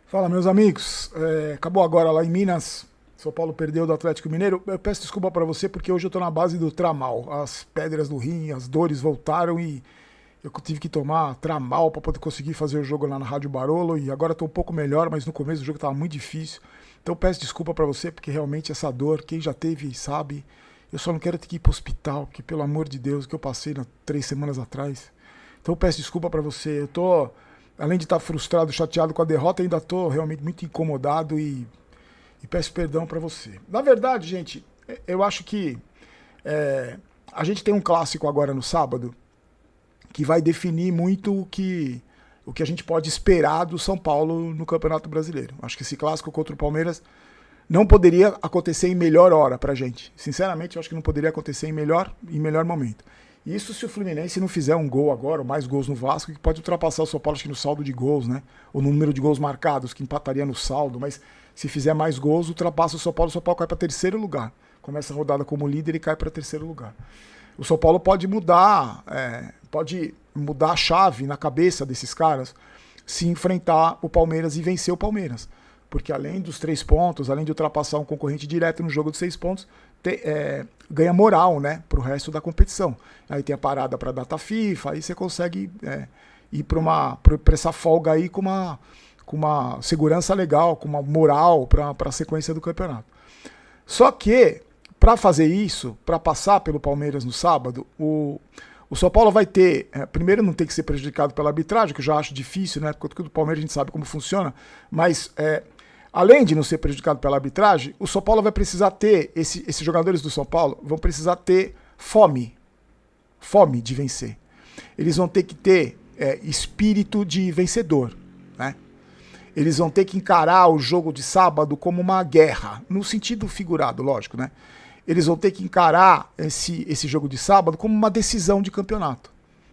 Fala, meus amigos. Acabou agora lá em Minas. São Paulo perdeu do Atlético Mineiro. Eu peço desculpa pra você porque hoje eu tô na base do Tramal. As pedras do rim, as dores voltaram e eu tive que tomar Tramal pra poder conseguir fazer o jogo lá na Rádio Barolo. E agora tô um pouco melhor, mas no começo do jogo tava muito difícil. Então eu peço desculpa pra você porque realmente essa dor, quem já teve sabe. Eu só não quero ter que ir pro hospital, que pelo amor de Deus, que eu passei 3 semanas atrás. Então eu peço desculpa pra você. Eu tô, além de estar frustrado, chateado com a derrota, ainda tô realmente muito incomodado e peço perdão pra você. Na verdade, gente, eu acho que a gente tem um clássico agora no sábado que vai definir muito o que a gente pode esperar do São Paulo no Campeonato Brasileiro. Acho que esse clássico contra o Palmeiras não poderia acontecer em melhor hora pra gente. Sinceramente, eu acho que não poderia acontecer em melhor momento. Isso se o Fluminense não fizer um gol agora, ou mais gols no Vasco, que pode ultrapassar o São Paulo acho que no saldo de gols, né? Ou no número de gols marcados, que empataria no saldo, mas se fizer mais gols, ultrapassa o São Paulo cai para terceiro lugar. Começa a rodada como líder e cai para terceiro lugar. O São Paulo pode mudar a chave na cabeça desses caras se enfrentar o Palmeiras e vencer o Palmeiras. Porque além dos 3 pontos, além de ultrapassar um concorrente direto no jogo de 6 pontos, ganha moral, né, pro resto da competição. Aí tem a parada para data FIFA, aí você consegue ir para essa folga aí com uma segurança legal, com uma moral para a sequência do campeonato. Só que, para fazer isso, para passar pelo Palmeiras no sábado, o São Paulo vai ter, primeiro não tem que ser prejudicado pela arbitragem, que eu já acho difícil, né, porque do Palmeiras a gente sabe como funciona, mas além de não ser prejudicado pela arbitragem, o São Paulo vai precisar ter, esses jogadores do São Paulo vão precisar ter fome de vencer. Eles vão ter que ter espírito de vencedor, né? Eles vão ter que encarar o jogo de sábado como uma guerra, no sentido figurado, lógico, né? Eles vão ter que encarar esse jogo de sábado como uma decisão de campeonato,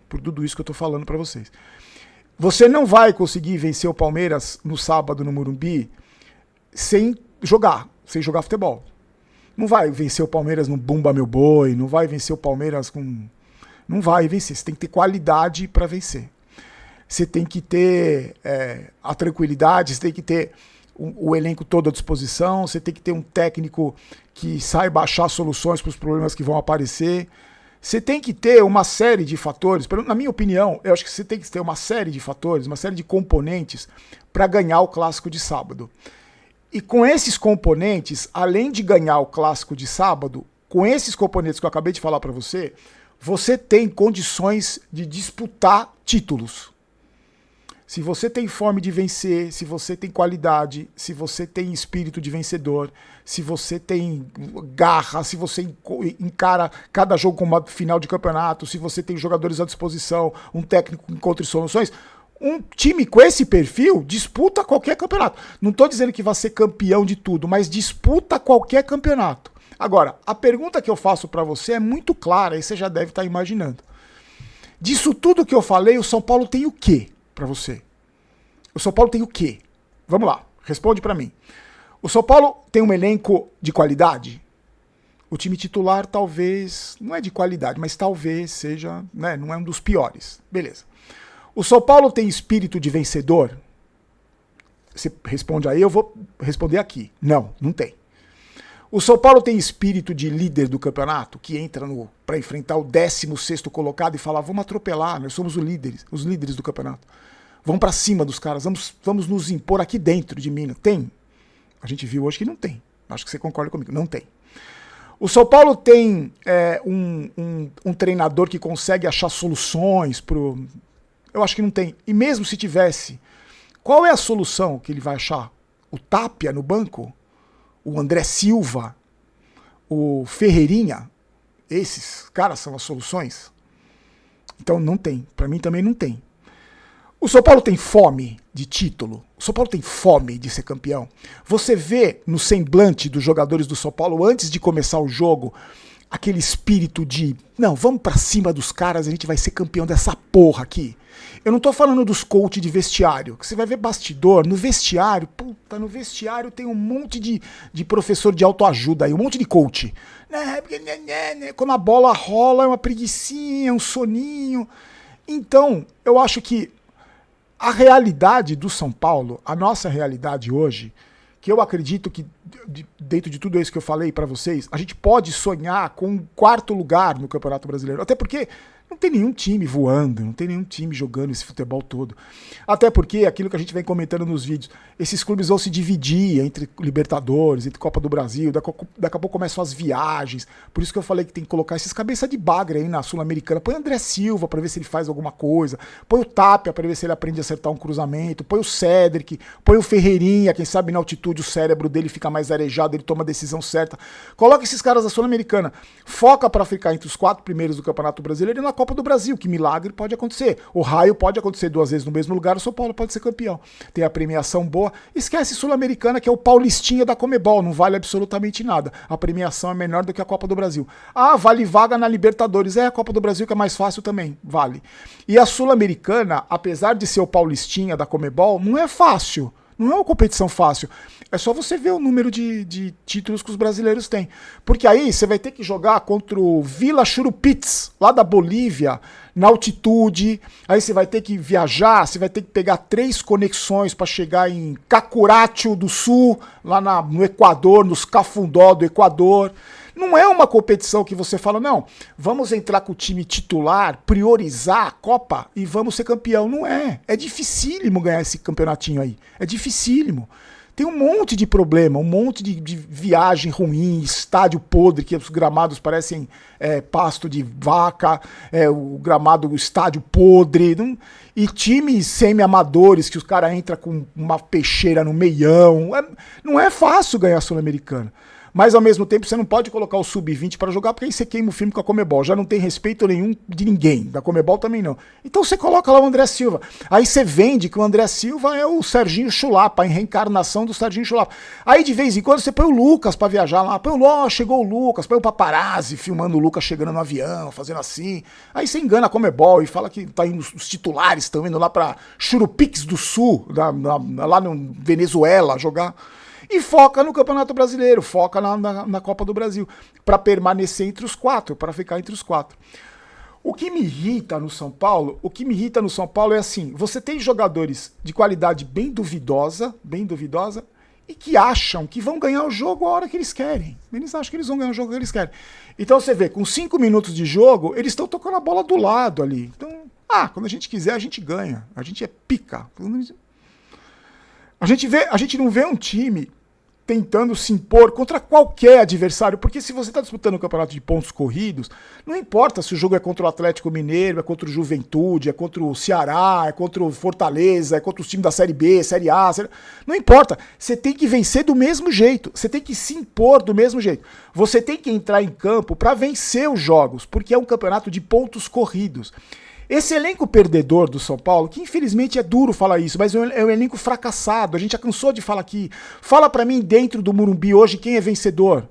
por tudo isso que eu tô falando pra vocês. Você não vai conseguir vencer o Palmeiras no sábado no Morumbi sem jogar futebol. Não vai vencer o Palmeiras no Bumba Meu Boi, não vai vencer o Palmeiras com... Não vai vencer, você tem que ter qualidade para vencer. Você tem que ter a tranquilidade, você tem que ter o elenco todo à disposição, você tem que ter um técnico que saiba achar soluções para os problemas que vão aparecer. Você tem que ter uma série de fatores, na minha opinião, eu acho que você tem que ter uma série de fatores, uma série de componentes para ganhar o clássico de sábado. E com esses componentes, além de ganhar o clássico de sábado, com esses componentes que eu acabei de falar para você, você tem condições de disputar títulos. Se você tem fome de vencer, se você tem qualidade, se você tem espírito de vencedor, se você tem garra, se você encara cada jogo como uma final de campeonato, se você tem jogadores à disposição, um técnico que encontre soluções, um time com esse perfil disputa qualquer campeonato. Não estou dizendo que vai ser campeão de tudo, mas disputa qualquer campeonato. Agora, a pergunta que eu faço para você é muito clara, e você já deve estar imaginando. Disso tudo que eu falei, o São Paulo tem o quê para você? O São Paulo tem o quê? Vamos lá, responde para mim. O São Paulo tem um elenco de qualidade? O time titular talvez, não é de qualidade, mas talvez seja, né, não é um dos piores. Beleza. O São Paulo tem espírito de vencedor? Você responde aí, eu vou responder aqui. Não, não tem. O São Paulo tem espírito de líder do campeonato, que entra para enfrentar o 16º colocado e fala, vamos atropelar, nós somos os líderes do campeonato. Vamos para cima dos caras, vamos nos impor aqui dentro de Minas. Tem? A gente viu hoje que não tem. Acho que você concorda comigo, não tem. O São Paulo tem um treinador que consegue achar soluções pro... Eu acho que não tem. E mesmo se tivesse, qual é a solução que ele vai achar? O Tapia no banco? O André Silva? O Ferreirinha? Esses caras são as soluções? Então não tem. Para mim também não tem. O São Paulo tem fome de título? O São Paulo tem fome de ser campeão? Você vê no semblante dos jogadores do São Paulo, antes de começar o jogo, aquele espírito de, não, vamos pra cima dos caras, a gente vai ser campeão dessa porra aqui. Eu não tô falando dos coach de vestiário, que você vai ver bastidor, no vestiário, puta, no vestiário tem um monte de professor de autoajuda aí, um monte de coach. Quando a bola rola é uma preguicinha, um soninho. Então, eu acho que A realidade do São Paulo, a nossa realidade hoje, que eu acredito que, dentro de tudo isso que eu falei para vocês, a gente pode sonhar com um quarto lugar no Campeonato Brasileiro. Até porque não tem nenhum time voando, não tem nenhum time jogando esse futebol todo. Até porque, aquilo que a gente vem comentando nos vídeos, esses clubes vão se dividir entre Libertadores, entre Copa do Brasil, daqui a pouco começam as viagens. Por isso que eu falei que tem que colocar esses cabeça de bagre aí na Sul-Americana. Põe o André Silva para ver se ele faz alguma coisa, põe o Tapia para ver se ele aprende a acertar um cruzamento, põe o Cedric, põe o Ferreirinha, quem sabe na altitude o cérebro dele fica mais arejado, ele toma a decisão certa. Coloca esses caras da Sul-Americana, foca para ficar entre os 4 primeiros do Campeonato Brasileiro e na Copa do Brasil, que milagre pode acontecer. O raio pode acontecer 2 vezes no mesmo lugar, o São Paulo pode ser campeão. Tem a premiação boa. Esquece Sul-Americana, que é o Paulistinha da Comebol, não vale absolutamente nada. A premiação é menor do que a Copa do Brasil. Ah, vale vaga na Libertadores. É a Copa do Brasil que é mais fácil também, vale. E a Sul-Americana, apesar de ser o Paulistinha da Comebol, não é fácil. Não é uma competição fácil. É só você ver o número de títulos que os brasileiros têm. Porque aí você vai ter que jogar contra o Vila Churupitz, lá da Bolívia, na altitude. Aí você vai ter que viajar, você vai ter que pegar 3 conexões para chegar em Cacuratio do Sul, lá no Equador, nos Cafundó do Equador. Não é uma competição que você fala, não, vamos entrar com o time titular, priorizar a Copa e vamos ser campeão. Não é. É dificílimo ganhar esse campeonatinho aí. É dificílimo. Tem um monte de problema, um monte de viagem ruim, estádio podre, que os gramados parecem pasto de vaca, o gramado, o estádio podre, e times semi-amadores que os caras entram com uma peixeira no meião. Não é fácil ganhar a Sul-Americana. Mas ao mesmo tempo você não pode colocar o Sub-20 para jogar, porque aí você queima o filme com a Comebol. Já não tem respeito nenhum de ninguém, da Comebol também não. Então você coloca lá o André Silva. Aí você vende que o André Silva é o Serginho Chulapa, a reencarnação do Serginho Chulapa. Aí de vez em quando você põe o Lucas para viajar lá. Põe chegou o Lucas, põe o paparazzi filmando o Lucas chegando no avião, fazendo assim. Aí você engana a Comebol e fala que tá indo, os titulares estão indo lá para Churupix do Sul, lá no Venezuela, jogar. E foca no Campeonato Brasileiro, foca na Copa do Brasil, para permanecer entre os 4, para ficar entre os 4. O que me irrita no São Paulo é assim, você tem jogadores de qualidade bem duvidosa, e que acham que vão ganhar o jogo a hora que eles querem. Eles acham que eles vão ganhar o jogo que eles querem. Então você vê, com 5 minutos de jogo, eles estão tocando a bola do lado ali. Então, quando a gente quiser, a gente ganha. A gente é pica. A gente não vê um time tentando se impor contra qualquer adversário, porque se você está disputando um campeonato de pontos corridos, não importa se o jogo é contra o Atlético Mineiro, é contra o Juventude, é contra o Ceará, é contra o Fortaleza, é contra os times da Série B, Série A, não importa, você tem que vencer do mesmo jeito, você tem que se impor do mesmo jeito, você tem que entrar em campo para vencer os jogos, porque é um campeonato de pontos corridos. Esse elenco perdedor do São Paulo, que infelizmente é duro falar isso, mas é um elenco fracassado, a gente já cansou de falar aqui. Fala pra mim dentro do Morumbi hoje quem é vencedor.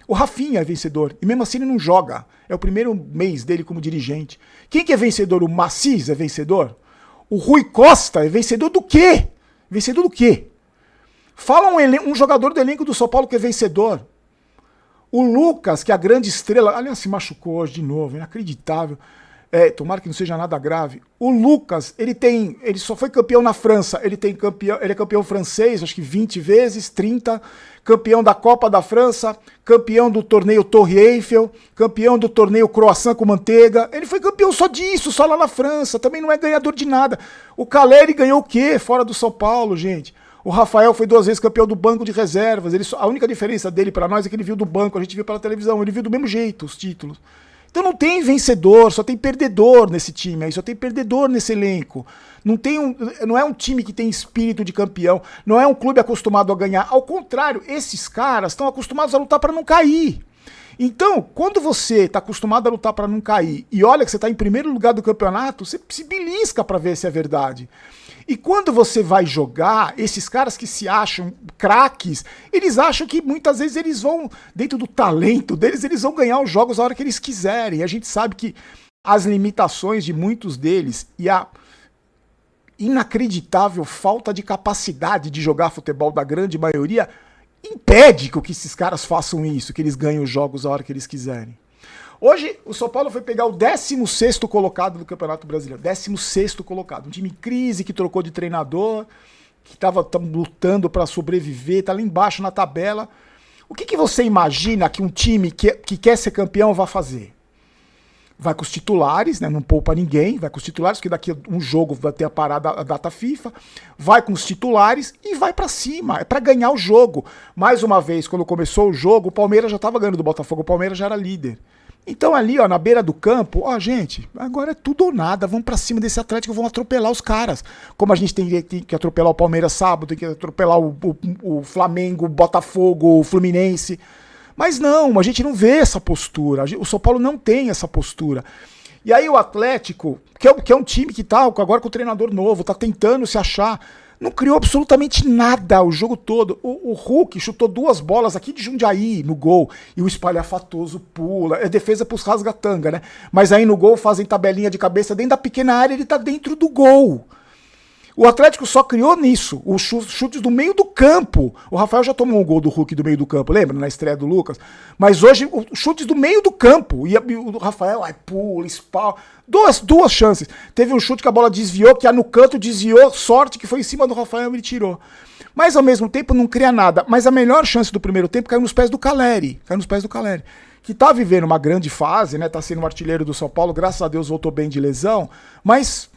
O Rafinha é vencedor, e mesmo assim ele não joga. É o primeiro mês dele como dirigente. Quem que é vencedor? O Macis é vencedor? O Rui Costa é vencedor do quê? Vencedor do quê? Fala um jogador do elenco do São Paulo que é vencedor. O Lucas, que é a grande estrela, aliás, se machucou hoje de novo, inacreditável. Tomara que não seja nada grave. O Lucas, ele só foi campeão na França, ele é campeão francês, acho que 20 vezes, 30, campeão da Copa da França, campeão do torneio Torre Eiffel, campeão do torneio Croissant com manteiga. Ele foi campeão só disso, só lá na França, também não é ganhador de nada. O Caleri ganhou o quê? Fora do São Paulo, gente. O Rafael foi 2 vezes campeão do banco de reservas. A única diferença dele para nós é que ele viu do banco, a gente viu pela televisão, ele viu do mesmo jeito os títulos. Então não tem vencedor, só tem perdedor nesse time aí, só tem perdedor nesse elenco. Não é um time que tem espírito de campeão, não é um clube acostumado a ganhar. Ao contrário, esses caras estão acostumados a lutar para não cair. Então, quando você está acostumado a lutar para não cair e olha que você está em primeiro lugar do campeonato, você se belisca para ver se é verdade. E quando você vai jogar, esses caras que se acham craques, eles acham que muitas vezes eles vão, dentro do talento deles, eles vão ganhar os jogos a hora que eles quiserem. E a gente sabe que as limitações de muitos deles e a inacreditável falta de capacidade de jogar futebol da grande maioria impede que esses caras façam isso, que eles ganhem os jogos a hora que eles quiserem. Hoje, o São Paulo foi pegar o 16º colocado do Campeonato Brasileiro. 16º colocado. Um time em crise, que trocou de treinador, que estava lutando para sobreviver, está lá embaixo na tabela. O que você imagina que um time que quer ser campeão vai fazer? Vai com os titulares, né? Não poupa ninguém, vai com os titulares, porque daqui a um jogo vai ter a parada, a data FIFA, vai com os titulares e vai pra cima, é pra ganhar o jogo. Mais uma vez, quando começou o jogo, o Palmeiras já tava ganhando do Botafogo, o Palmeiras já era líder. Então ali, ó, na beira do campo, ó, gente, agora é tudo ou nada, vamos pra cima desse Atlético, vamos atropelar os caras. Como a gente tem que atropelar o Palmeiras sábado, tem que atropelar o Flamengo, o Botafogo, o Fluminense. Mas não, a gente não vê essa postura. O São Paulo não tem essa postura. E aí o Atlético, que é um time que tá agora com o treinador novo, tá tentando se achar, não criou absolutamente nada o jogo todo. O Hulk chutou 2 bolas aqui de Jundiaí no gol, e o espalhafatoso pula, é defesa pros rasgatanga, né? Mas aí no gol fazem tabelinha de cabeça dentro da pequena área, ele tá dentro do gol. O Atlético só criou nisso, os chutes do meio do campo. O Rafael já tomou um gol do Hulk do meio do campo, lembra? Na estreia do Lucas. Mas hoje, os chutes do meio do campo. E o Rafael, pula, espalha. Duas chances. Teve um chute que a bola desviou, que no canto desviou, sorte que foi em cima do Rafael e ele tirou. Mas ao mesmo tempo não cria nada. Mas a melhor chance do primeiro tempo caiu nos pés do Caleri. Que tá vivendo uma grande fase, né? Tá sendo um artilheiro do São Paulo, graças a Deus voltou bem de lesão. Mas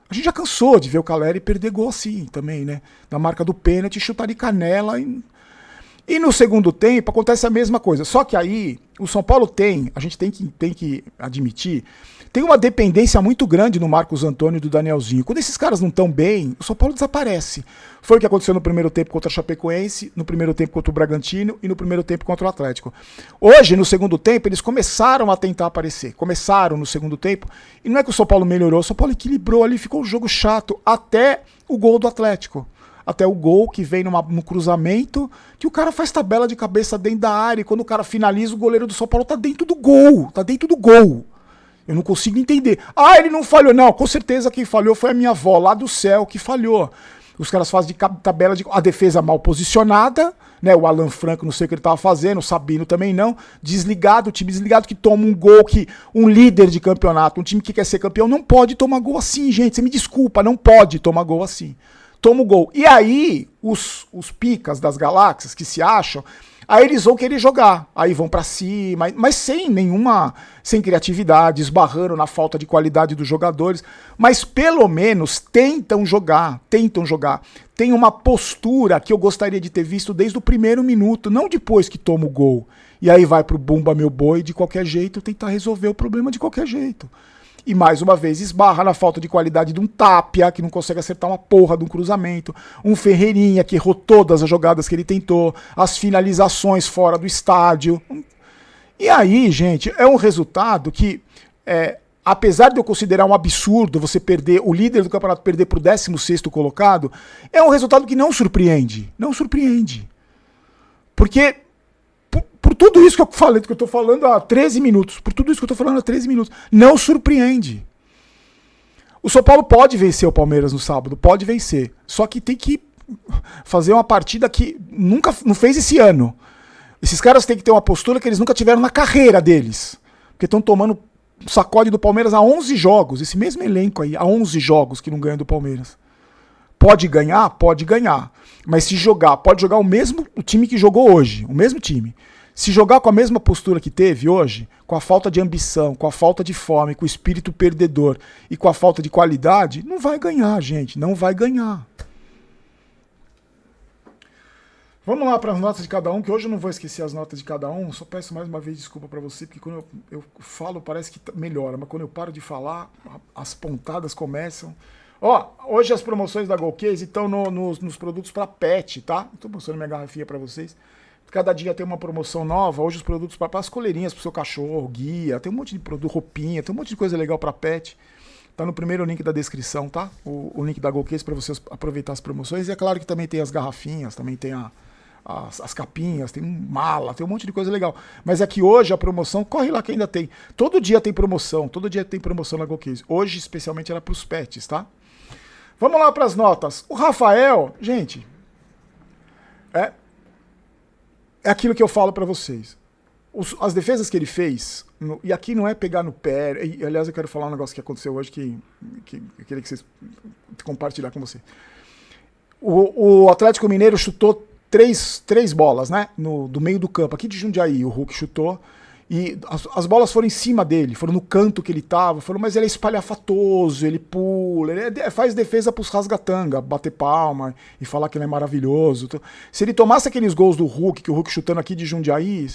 a gente já cansou de ver o Caleri perder gol assim também, né? Na marca do pênalti, chutar de canela. E no segundo tempo acontece a mesma coisa. Só que aí o São Paulo a gente tem que admitir, tem uma dependência muito grande no Marcos Antônio e do Danielzinho. Quando esses caras não estão bem, o São Paulo desaparece. Foi o que aconteceu no primeiro tempo contra a Chapecoense, no primeiro tempo contra o Bragantino e no primeiro tempo contra o Atlético. Hoje, no segundo tempo, eles começaram a tentar aparecer. Começaram no segundo tempo. E não é que o São Paulo melhorou, o São Paulo equilibrou ali, ficou um jogo chato até o gol do Atlético. Até o gol que vem no cruzamento, que o cara faz tabela de cabeça dentro da área, e quando o cara finaliza, o goleiro do São Paulo tá dentro do gol. Eu não consigo entender. Ele não falhou. Não, com certeza quem falhou foi a minha avó lá do céu que falhou. Os caras fazem tabela de... A defesa mal posicionada, né? O Alan Franco, não sei o que ele tava fazendo, o Sabino também não. Desligado, o time desligado que toma um gol que... Um líder de campeonato, um time que quer ser campeão, não pode tomar gol assim, gente. Você me desculpa, não pode tomar gol assim. Toma o gol. E aí, os picas das galáxias que se acham, aí eles vão querer jogar. Aí vão pra cima, mas sem criatividade, esbarrando na falta de qualidade dos jogadores. Mas pelo menos tentam jogar. Tem uma postura que eu gostaria de ter visto desde o primeiro minuto, não depois que toma o gol. E aí vai pro bumba meu boi de qualquer jeito, tentar resolver o problema de qualquer jeito. E mais uma vez esbarra na falta de qualidade de um Tapia, que não consegue acertar uma porra de um cruzamento, um Ferreirinha, que errou todas as jogadas que ele tentou, as finalizações fora do estádio. E aí, gente, é um resultado que, apesar de eu considerar um absurdo você perder, o líder do campeonato perder pro 16º colocado, é um resultado que não surpreende. Não surpreende. Porque... Por tudo isso que eu falei, que eu tô falando há 13 minutos, não surpreende. O São Paulo pode vencer o Palmeiras no sábado, pode vencer. Só que tem que fazer uma partida que não fez esse ano. Esses caras têm que ter uma postura que eles nunca tiveram na carreira deles. Porque estão tomando sacode do Palmeiras há 11 jogos, esse mesmo elenco aí, há 11 jogos que não ganha do Palmeiras. Pode ganhar? Pode ganhar. Mas se jogar, pode jogar o time que jogou hoje, o mesmo time. Se jogar com a mesma postura que teve hoje, com a falta de ambição, com a falta de fome, com o espírito perdedor e com a falta de qualidade, não vai ganhar, gente, não vai ganhar. Vamos lá para as notas de cada um, que hoje eu não vou esquecer as notas de cada um, só peço mais uma vez desculpa para você, porque quando eu falo parece que melhora, mas quando eu paro de falar, as pontadas começam. Hoje as promoções da Golcase estão nos produtos para pet, tá? Estou mostrando minha garrafinha para vocês. Cada dia tem uma promoção nova. Hoje os produtos para as coleirinhas pro seu cachorro, guia, tem um monte de produto, roupinha, tem um monte de coisa legal para pet. Tá no primeiro link da descrição, tá? O link da Golcase para você aproveitar as promoções. E é claro que também tem as garrafinhas, também tem as capinhas, tem mala, tem um monte de coisa legal. Mas é que hoje a promoção, corre lá que ainda tem. Todo dia tem promoção na Golcase. Hoje especialmente era pros pets, tá? Vamos lá para as notas. O Rafael, gente, é aquilo que eu falo para vocês. As defesas que ele fez, e aqui não é pegar no pé, e, aliás, eu quero falar um negócio que aconteceu hoje que eu queria que vocês compartilhar com você. O Atlético Mineiro chutou três bolas, né? Do meio do campo, aqui de Jundiaí, o Hulk chutou. E as bolas foram em cima dele, foram no canto que ele tava, mas ele é espalhafatoso, ele pula, ele faz defesa pros rasgatanga, bater palma e falar que ele é maravilhoso. Então, se ele tomasse aqueles gols do Hulk, que o Hulk chutando aqui de Jundiaí,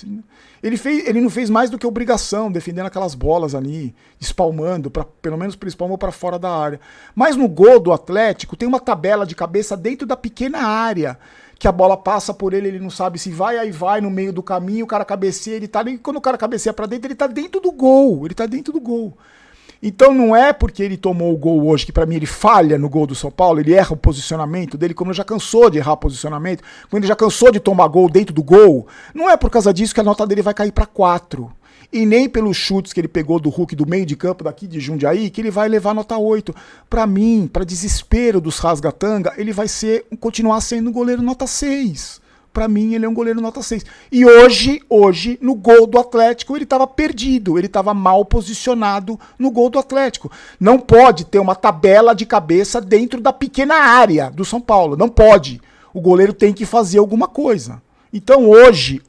ele não fez mais do que obrigação, defendendo aquelas bolas ali, espalmando, pelo menos ele espalmou para fora da área. Mas no gol do Atlético tem uma tabela de cabeça dentro da pequena área, que a bola passa por ele, ele não sabe se vai, aí vai no meio do caminho, o cara cabeceia, e quando o cara cabeceia pra dentro, ele tá dentro do gol, Então não é porque ele tomou o gol hoje, que pra mim ele falha no gol do São Paulo, ele erra o posicionamento dele, como ele já cansou de errar posicionamento, quando ele já cansou de tomar gol dentro do gol, não é por causa disso que a nota dele vai cair pra 4. E nem pelos chutes que ele pegou do Hulk do meio de campo daqui de Jundiaí, que ele vai levar nota 8. Para mim, para desespero dos rasgatanga, ele vai continuar sendo um goleiro nota 6. Para mim, ele é um goleiro nota 6. E hoje, no gol do Atlético, ele estava perdido, ele estava mal posicionado no gol do Atlético. Não pode ter uma tabela de cabeça dentro da pequena área do São Paulo, não pode. O goleiro tem que fazer alguma coisa. Então hoje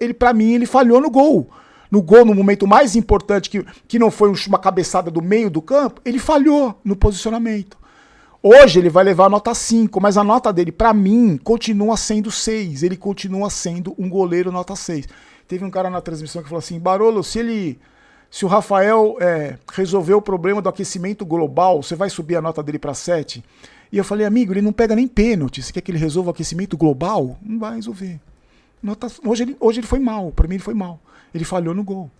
ele para mim, ele falhou no gol. No gol, no momento mais importante, que não foi uma cabeçada do meio do campo, ele falhou no posicionamento. Hoje ele vai levar nota 5, mas a nota dele, pra mim, continua sendo 6. Ele continua sendo um goleiro nota 6. Teve um cara na transmissão que falou assim, Barolo, se o Rafael resolver o problema do aquecimento global, você vai subir a nota dele pra 7? E eu falei, amigo, ele não pega nem pênalti. Você quer que ele resolva o aquecimento global? Não vai resolver. Hoje ele foi mal, pra mim ele foi mal. Ele falhou no gol.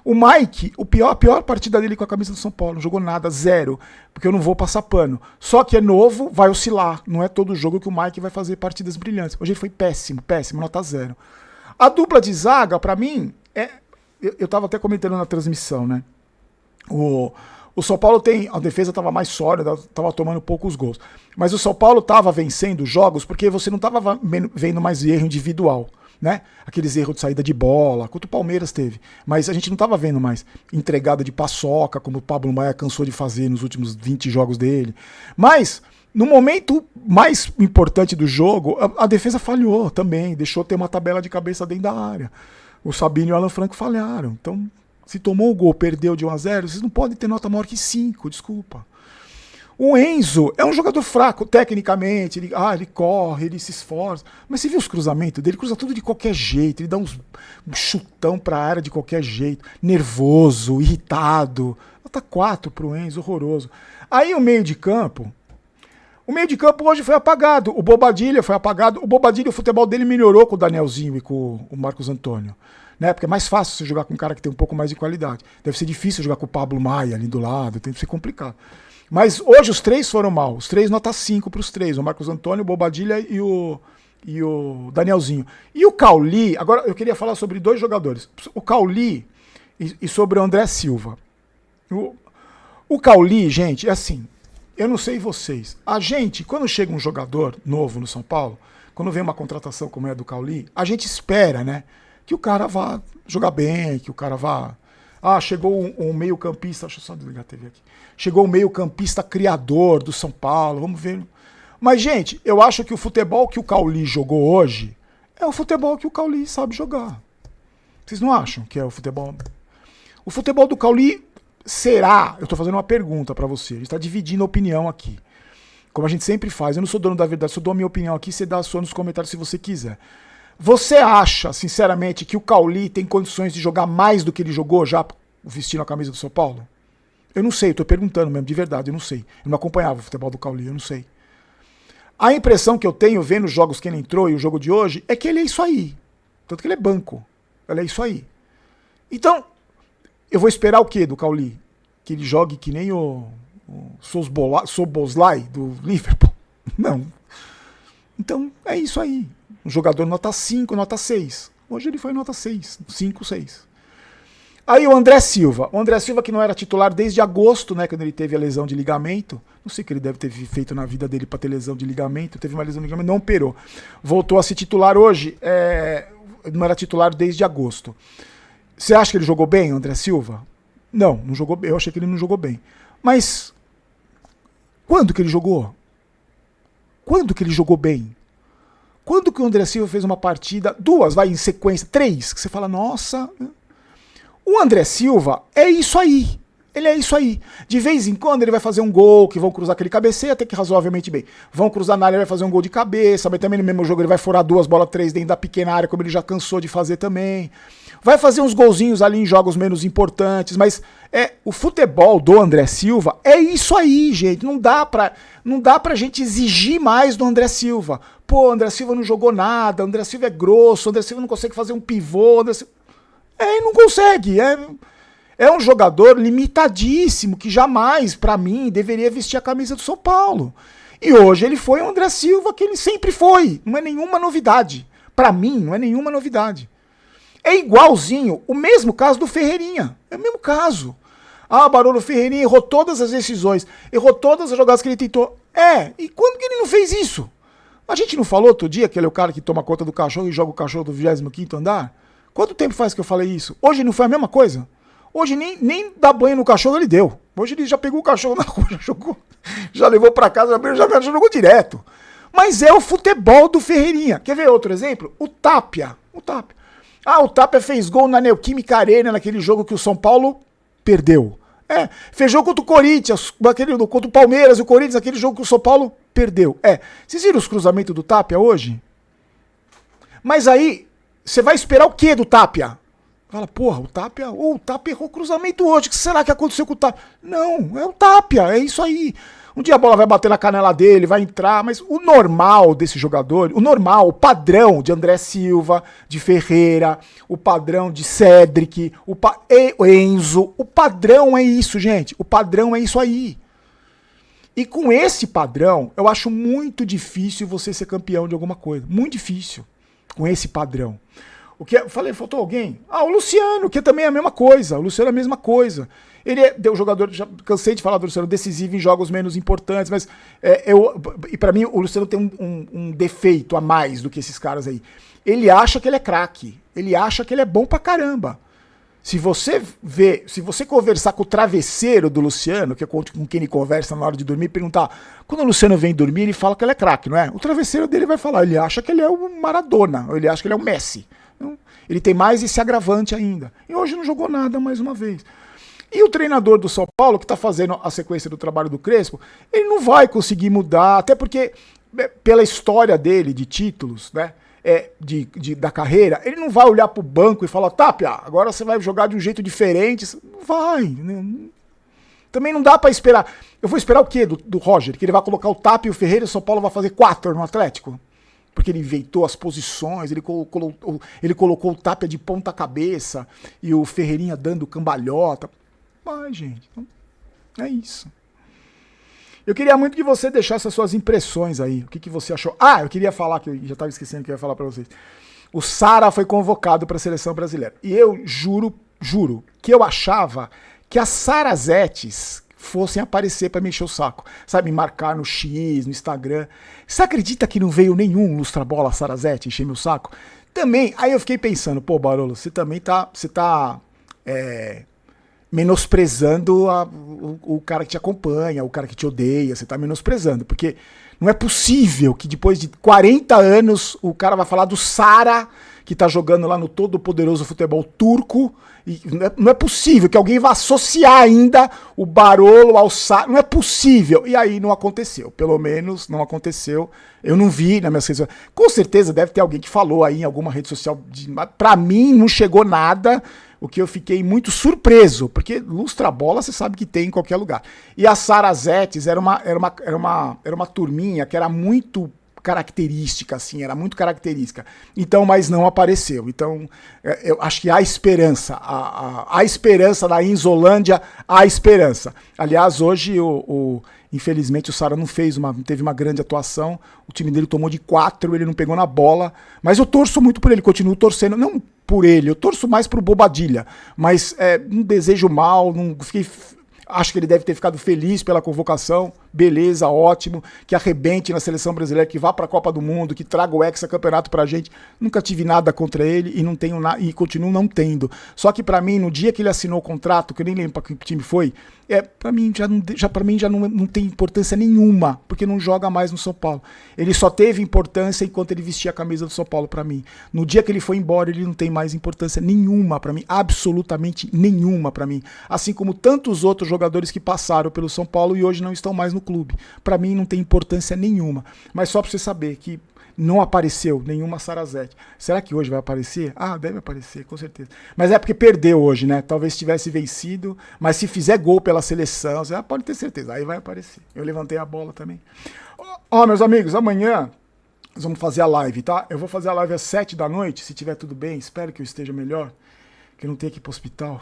O Mike, a pior partida dele com a camisa do São Paulo, não jogou nada, 0, porque eu não vou passar pano. Só que é novo, vai oscilar. Não é todo jogo que o Mike vai fazer partidas brilhantes. Hoje ele foi péssimo, nota 0. A dupla de zaga, pra mim, eu tava até comentando na transmissão, né? O São Paulo a defesa estava mais sólida, estava tomando poucos gols. Mas o São Paulo estava vencendo jogos porque você não estava vendo mais erro individual. Né? Aqueles erros de saída de bola, quanto o Palmeiras teve. Mas a gente não estava vendo mais entregada de paçoca, como o Pablo Maia cansou de fazer nos últimos 20 jogos dele. Mas, no momento mais importante do jogo, a defesa falhou também, deixou ter uma tabela de cabeça dentro da área. O Sabino e o Alan Franco falharam. Então, se tomou o gol, perdeu de 1-0, vocês não podem ter nota maior que 5, desculpa. O Enzo é um jogador fraco, tecnicamente, ele corre, ele se esforça, mas você viu os cruzamentos dele? Ele cruza tudo de qualquer jeito, ele dá um chutão pra área de qualquer jeito, nervoso, irritado. Nota 4 pro Enzo, horroroso. Aí o meio de campo hoje foi apagado, o Bobadilha foi apagado, o futebol dele melhorou com o Danielzinho e com o Marcos Antônio. Né? Porque é mais fácil você jogar com um cara que tem um pouco mais de qualidade. Deve ser difícil jogar com o Pablo Maia ali do lado, tem que ser complicado. Mas hoje os 3 foram mal. Os 3 nota 5 para os 3. O Marcos Antônio, o Bobadilha e o Danielzinho. E o Cauli, agora eu queria falar sobre 2 jogadores. O Cauli e sobre o André Silva. O Cauli, gente, é assim. Eu não sei vocês. A gente, quando chega um jogador novo no São Paulo, quando vem uma contratação como é a do Cauli, a gente espera, né? Que o cara vá jogar bem, que o cara vá... chegou um meio-campista, deixa eu só desligar a TV aqui. Chegou um meio-campista criador do São Paulo, vamos ver. Mas, gente, eu acho que o futebol que o Cauli jogou hoje é o futebol que o Cauli sabe jogar. Vocês não acham que é o futebol? O futebol do Cauli será... Eu tô fazendo uma pergunta pra você, a gente tá dividindo a opinião aqui. Como a gente sempre faz, eu não sou dono da verdade, se eu dou a minha opinião aqui, você dá a sua nos comentários se você quiser. Você acha, sinceramente, que o Cauli tem condições de jogar mais do que ele jogou já vestindo a camisa do São Paulo? Eu não sei, eu tô perguntando mesmo, de verdade, eu não sei. Eu não acompanhava o futebol do Cauli, eu não sei. A impressão que eu tenho vendo os jogos que ele entrou e o jogo de hoje é que ele é isso aí. Tanto que ele é banco. Ele é isso aí. Então, eu vou esperar o quê do Cauli? Que ele jogue que nem o Szoboszlai do Liverpool? Não. Então, é isso aí. Um jogador nota 5, nota 6. Hoje ele foi nota 6, 5, 6. Aí o André Silva que não era titular desde agosto, né, quando ele teve a lesão de ligamento. Não sei o que ele deve ter feito na vida dele para ter lesão de ligamento. Teve uma lesão de ligamento, não operou. Voltou a ser titular hoje. não era titular desde agosto. Você acha que ele jogou bem, o André Silva? Não jogou bem. Eu achei que ele não jogou bem. Mas quando que ele jogou? Quando que ele jogou bem? Quando que o André Silva fez uma partida, duas, vai em sequência, 3, que você fala, nossa... O André Silva é isso aí. Ele é isso aí. De vez em quando ele vai fazer um gol, que vão cruzar aquele cabeceio até que razoavelmente bem. Vão cruzar na área, ele vai fazer um gol de cabeça, mas também no mesmo jogo ele vai furar 2 bolas 3 dentro da pequena área, como ele já cansou de fazer também. Vai fazer uns golzinhos ali em jogos menos importantes, mas o futebol do André Silva é isso aí, gente. Não dá pra gente exigir mais do André Silva. Pô, o André Silva não jogou nada, o André Silva é grosso, o André Silva não consegue fazer um pivô, o André Silva... não consegue. É um jogador limitadíssimo, que jamais, pra mim, deveria vestir a camisa do São Paulo. E hoje ele foi o André Silva que ele sempre foi. Não é nenhuma novidade. Pra mim, não é nenhuma novidade. É igualzinho, o mesmo caso do Ferreirinha. É o mesmo caso. Ah, Barolo, Ferreirinha errou todas as decisões, errou todas as jogadas que ele tentou. E quando que ele não fez isso? A gente não falou outro dia que ele é o cara que toma conta do cachorro e joga o cachorro do 25º andar? Quanto tempo faz que eu falei isso? Hoje não foi a mesma coisa? Hoje nem dar banho no cachorro ele deu. Hoje ele já pegou o cachorro na rua, já jogou, já levou pra casa, já jogou direto. Mas é o futebol do Ferreirinha. Quer ver outro exemplo? O Tapia. O Tapia fez gol na Neoquímica Arena, naquele jogo que o São Paulo perdeu. Fez jogo contra o Corinthians, contra o Palmeiras e o Corinthians, aquele jogo que o São Paulo perdeu. Vocês viram os cruzamentos do Tapia hoje? Mas aí, você vai esperar o quê do Tapia? Fala, porra, o Tapia errou o cruzamento hoje, o que será que aconteceu com o Tapia? Não, é o Tapia, é isso aí. Um dia a bola vai bater na canela dele, vai entrar, mas o normal desse jogador, o padrão de André Silva, de Ferreira, o padrão de Cédric, o Enzo, o padrão é isso, gente, o padrão é isso aí. E com esse padrão, eu acho muito difícil você ser campeão de alguma coisa, muito difícil, com esse padrão. O que falei, faltou alguém? O Luciano, que também é a mesma coisa. O Luciano é a mesma coisa. Ele é um jogador, já cansei de falar do Luciano, decisivo em jogos menos importantes, mas e pra mim o Luciano tem um defeito a mais do que esses caras aí. Ele acha que ele é craque. Ele acha que ele é bom pra caramba. Se você conversar com o travesseiro do Luciano, que é com quem ele conversa na hora de dormir, perguntar, quando o Luciano vem dormir, ele fala que ele é craque, não é? O travesseiro dele vai falar, ele acha que ele é o Maradona, ou ele acha que ele é o Messi. Ele tem mais esse agravante ainda. E hoje não jogou nada mais uma vez. E o treinador do São Paulo, que está fazendo a sequência do trabalho do Crespo, ele não vai conseguir mudar, até porque, pela história dele, de títulos, né, da carreira, ele não vai olhar pro banco e falar, Tapia, agora você vai jogar de um jeito diferente. Não vai. Né? Também não dá para esperar. Eu vou esperar o quê do Roger? Que ele vai colocar o Tapia e o Ferreira e o São Paulo vai fazer 4 no Atlético? Porque ele inventou as posições, ele colocou o Tapia de ponta cabeça e o Ferreirinha dando cambalhota. Mas, gente, é isso. Eu queria muito que você deixasse as suas impressões aí. O que você achou? Eu queria falar, que eu já estava esquecendo que eu ia falar para vocês. O Sara foi convocado para a seleção brasileira. E eu juro, que eu achava que as Sarazetes fossem aparecer para me encher o saco. Sabe, me marcar no X, no Instagram. Você acredita que não veio nenhum lustrabola Sarazete encher meu saco? Também, aí eu fiquei pensando, pô, Barolo, você também tá menosprezando o cara que te acompanha, o cara que te odeia, você tá menosprezando, porque não é possível que depois de 40 anos o cara vai falar do Sara, que tá jogando lá no todo poderoso futebol turco, e não é possível que alguém vá associar ainda o Barolo ao Sara, não é possível, e aí não aconteceu, pelo menos não aconteceu, eu não vi na minha rede social, com certeza deve ter alguém que falou aí em alguma rede social, pra mim não chegou nada, o que eu fiquei muito surpreso, porque lustra-bola você sabe que tem em qualquer lugar. E a Sarazetes era uma turminha que era muito característica, assim, era muito característica. Então, mas não apareceu. Então, eu acho que há esperança. Há esperança na Inzolândia, há esperança. Aliás, hoje, infelizmente, o Sara não teve uma grande atuação. O time dele tomou de 4, ele não pegou na bola. Mas eu torço muito por ele, continuo torcendo. Não por ele, eu torço mais pro Bobadilha. Mas não desejo mal, não fiquei... Acho que ele deve ter ficado feliz pela convocação, beleza, ótimo, que arrebente na seleção brasileira, que vá para a Copa do Mundo, que traga o hexacampeonato pra gente. Nunca tive nada contra ele e não tenho e continuo não tendo. Só que para mim, no dia que ele assinou o contrato, que eu nem lembro para que time foi, para mim já não tem importância nenhuma, porque não joga mais no São Paulo. Ele só teve importância enquanto ele vestia a camisa do São Paulo para mim. No dia que ele foi embora, ele não tem mais importância nenhuma para mim, absolutamente nenhuma para mim. Assim como tantos outros jogadores que passaram pelo São Paulo e hoje não estão mais no clube. Para mim não tem importância nenhuma. Mas só para você saber que não apareceu nenhuma Sarazete. Será que hoje vai aparecer? Ah, deve aparecer, com certeza. Mas é porque perdeu hoje, né? Talvez tivesse vencido, mas se fizer gol pela seleção, você pode ter certeza, aí vai aparecer. Eu levantei a bola também. Ó, meus amigos, amanhã nós vamos fazer a live, tá? Eu vou fazer a live às 7 da noite, se tiver tudo bem, espero que eu esteja melhor, que eu não tenha que ir pro hospital.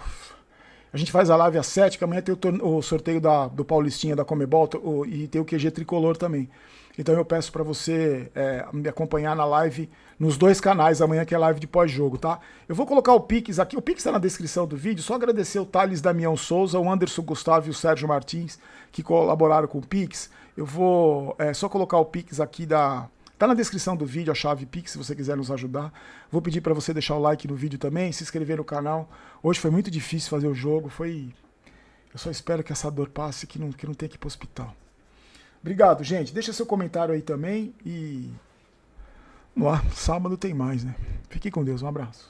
A gente faz a live às 7, que amanhã tem o sorteio do Paulistinha, da Comebol, e tem o QG Tricolor também. Então eu peço para você me acompanhar na live nos dois canais amanhã, que é live de pós-jogo, tá? Eu vou colocar o Pix aqui, o Pix está na descrição do vídeo, só agradecer o Thales Damião Souza, o Anderson Gustavo e o Sérgio Martins, que colaboraram com o Pix. Eu vou só colocar o Pix aqui tá na descrição do vídeo, a chave Pix, se você quiser nos ajudar. Vou pedir para você deixar o like no vídeo também, se inscrever no canal. Hoje foi muito difícil fazer o jogo, eu só espero que essa dor passe, que não tenha que ir pro hospital. Obrigado, gente. Deixa seu comentário aí também e vamos lá, sábado tem mais, né? Fique com Deus, um abraço.